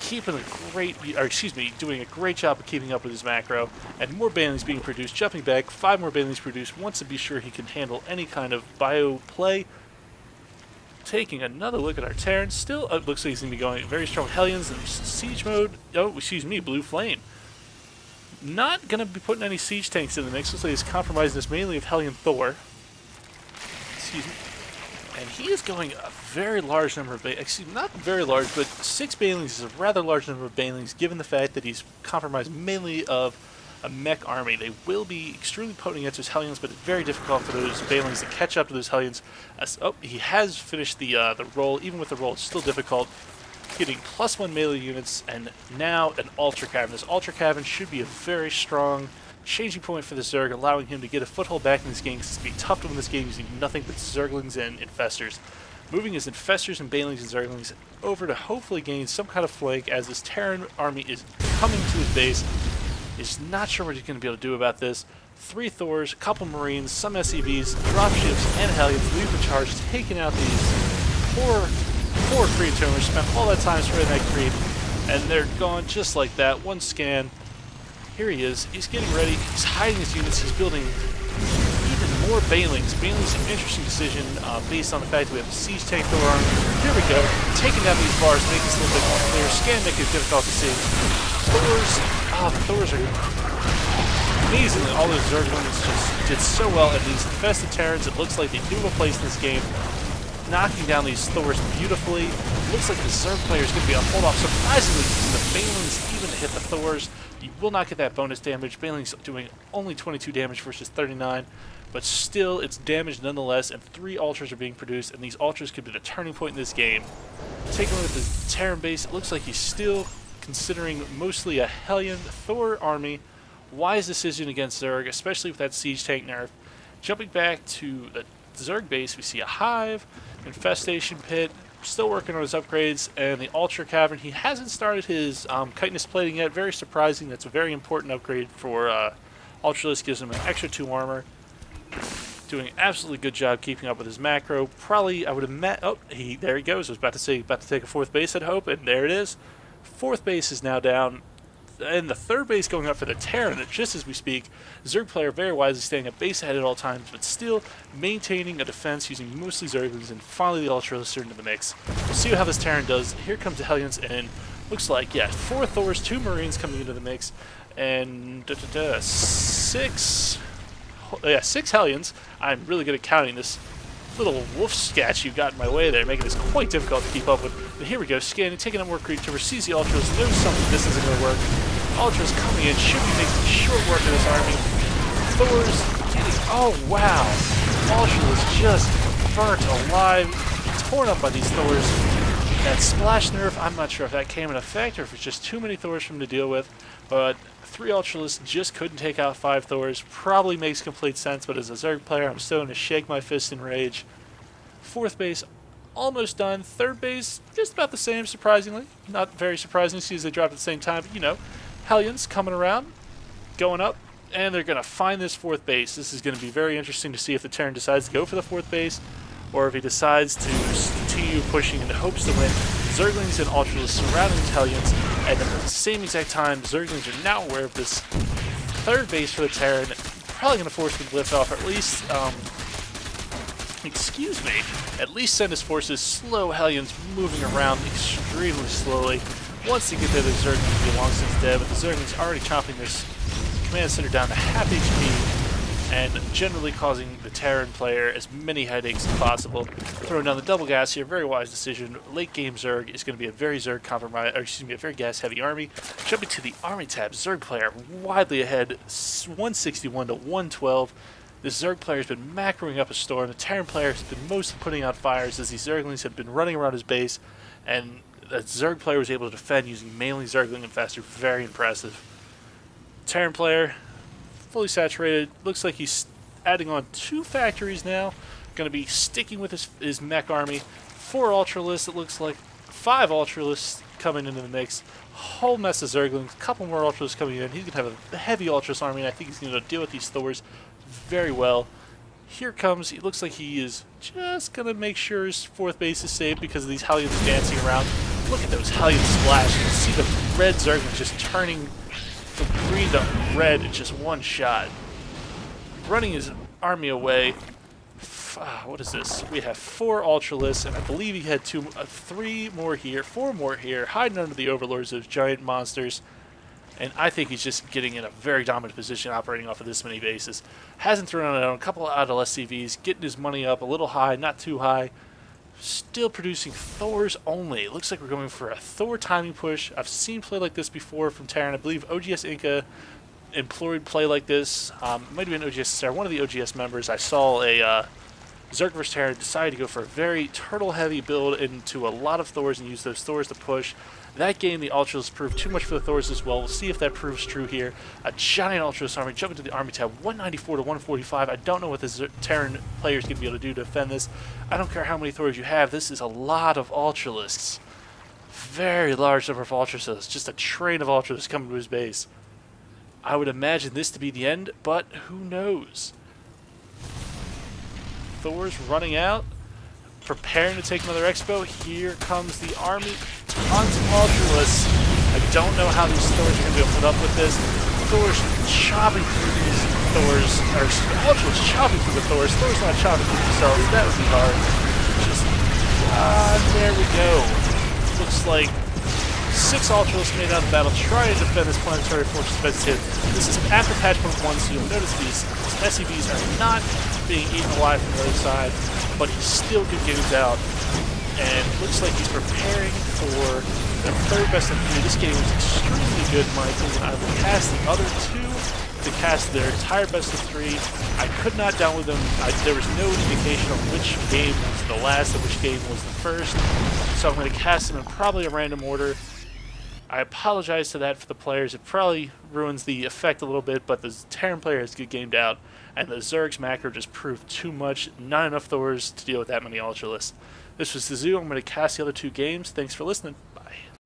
keeping doing a great job of keeping up with his macro, and more banelings being produced. Jumping back, 5 more banelings produced. Wants to be sure he can handle any kind of bio play. Taking another look at our Terran, still looks like he's going to be going very strong Hellions in siege mode. Oh, excuse me, Blue Flame. Not going to be putting any siege tanks in the mix. Looks like he's compromising this mainly of Hellion Thor. Excuse me. And he is going a very large number of not very large, but 6 banelings is a rather large number of banelings given the fact that he's compromised mainly of a mech army. They will be extremely potent against those Hellions, but it's very difficult for those banelings to catch up to those Hellions. He has finished the roll. Even with the roll, it's still difficult. Getting +1 melee units, and now an Ultra Cavern. This Ultra Cavern should be a very strong changing point for the Zerg, allowing him to get a foothold back in this game, because it's going to be tough to win this game using nothing but Zerglings and Infestors. Moving his Infestors and Banelings and Zerglings over to hopefully gain some kind of flank as this Terran army is coming to his base. He's not sure what he's going to be able to do about this. 3 Thors, a couple Marines, some SCVs, dropships, and Hellions lead the charge, taking out these poor Creatomers. Spent all that time spreading that creep, and they're gone just like that. One scan. Here he is. He's getting ready. He's hiding his units. He's building even more Banelings. Banelings is an interesting decision based on the fact that we have a siege tank Thor army. Here we go. Taking down these bars, making this a little bit more clear. Scan Nick is difficult to see. Thors. The Thors are amazingly. All those Zerglings just did so well. And these infested Terrans, it looks like they do have a place in this game. Knocking down these Thors beautifully. Looks like the Zerg player is going to be on hold off. Surprisingly, using the Banelings even to hit the Thors. You will not get that bonus damage. Banelings doing only 22 damage versus 39, but still it's damage nonetheless, and 3 Ultras are being produced, and these Ultras could be the turning point in this game. Taking a look at the Terran base, it looks like he's still considering mostly a Hellion Thor army. Wise decision against Zerg, especially with that siege tank nerf. Jumping back to the Zerg base, we see a Hive, Infestation Pit, still working on his upgrades, and the Ultra Cavern. He hasn't started his chitinous plating yet. Very surprising. That's a very important upgrade for Ultralisk. Gives him an extra 2 armor. Doing an absolutely good job keeping up with his macro. Probably, I would have met. Oh, there he goes. I was about to say, about to take a 4th base, I'd hope, and there it is. 4th base is now down. And the 3rd base going up for the Terran, just as we speak. Zerg player very wisely staying at base ahead at all times, but still maintaining a defense using mostly Zerglings, and finally the Ultralists are into the mix. We'll see how this Terran does. Here comes the Hellions, and looks like, yeah, 4 Thors, 2 Marines coming into the mix, and 6 Hellions. I'm really good at counting. This little wolf statue got in my way there, making this quite difficult to keep up with. But here we go, scanning, taking out more Creatomers, sees the Ultras, knows something this isn't going to work. Ultras coming in, should be making short work of this army. Thors getting, oh wow, Ultras just burnt alive, torn up by these Thors. That splash nerf, I'm not sure if that came in effect or if it's just too many Thors for him to deal with, but 3 Ultralists just couldn't take out 5 Thors. Probably makes complete sense, but as a Zerg player, I'm still going to shake my fist in rage. 4th base, almost done. 3rd base, just about the same, surprisingly. Not very surprising to see as they dropped at the same time, but you know, Hellions coming around, going up, and they're going to find this 4th base. This is going to be very interesting to see if the Terran decides to go for the 4th base, or if he decides to continue pushing in the hopes to win. Zerglings and Ultralists surrounding these Hellions, and at the same exact time, Zerglings are now aware of this 3rd base for the Terran. Probably going to force them to lift off, or at least, at least send his forces, slow Hellions moving around extremely slowly. Once they get there, the Zerglings will be long since dead, but the Zerglings already chopping this command center down to half HP, and generally causing the Terran player as many headaches as possible. Throwing down the double gas here, very wise decision. Late game Zerg is going to be a very Zerg compromise, or excuse me, a very gas heavy army. Jumping to the army tab, Zerg player widely ahead, 161 to 112. The Zerg player has been macroing up a storm. The Terran player has been mostly putting out fires as these Zerglings have been running around his base, and the Zerg player was able to defend using mainly Zergling Infestor. Very impressive. Terran player fully saturated. Looks like he's adding on 2 factories now. Going to be sticking with his mech army. 4 Ultralists, it looks like. 5 Ultralists coming into the mix. Whole mess of Zerglings. A couple more Ultralists coming in. He's going to have a heavy Ultras army, and I think he's going to deal with these Thors very well. Here comes, it looks like he is just going to make sure his 4th base is safe because of these Hellions dancing around. Look at those Hellion splashes. You see the red Zerglings just turning from green to red in just one shot. Running his army away. What is this? We have 4 Ultralists, and I believe he had 3 more here, 4 more here, hiding under the Overlords, those giant monsters. And I think he's just getting in a very dominant position operating off of this many bases. Hasn't thrown out a couple of idle SCVs, getting his money up a little high, not too high. Still producing Thors only. It looks like we're going for a Thor timing push. I've seen play like this before from Terran. I believe OGS Inca employed play like this. It might have been OGS Sarah, one of the OGS members. I saw a Zerg vs. Terran decided to go for a very turtle-heavy build into a lot of Thors and use those Thors to push. That game, the Ultras proved too much for the Thors as well. We'll see if that proves true here. A giant Ultras army jumping to the army tab, 194 to 145. I don't know what the Terran players going to be able to do to defend this. I don't care how many Thors you have. This is a lot of Ultralists. Very large number of Ultralists. Just a train of Ultralists coming to his base. I would imagine this to be the end, but who knows? Thor's running out, preparing to take another expo. Here comes the army. Tons of Ultralists. I don't know how these Thors are going to be able to put up with this. Thor's chopping through these Thors, or Ultralists chopping through the Thors. Thor's not chopping through themselves. That would be hard. Just, there we go. Looks like 6 Ultralists made out of the battle trying to defend this planetary fortress defensive. This is after patch 1.1, so you'll notice these SCVs are not being eaten alive from the other side, but he's still good games out. And looks like he's preparing for the 3rd best of 3. This game is extremely good in my opinion. I will cast the other 2 to cast their entire best of 3. I could not download them. There was no indication of which game was the last and which game was the first. So I'm going to cast them in probably a random order. I apologize to that for the players. It probably ruins the effect a little bit, but the Terran player has good gamed out, and the Zerg's macro just proved too much. Not enough Thors to deal with that many Ultralists. This was the Zoo. I'm going to cast the other 2 games. Thanks for listening.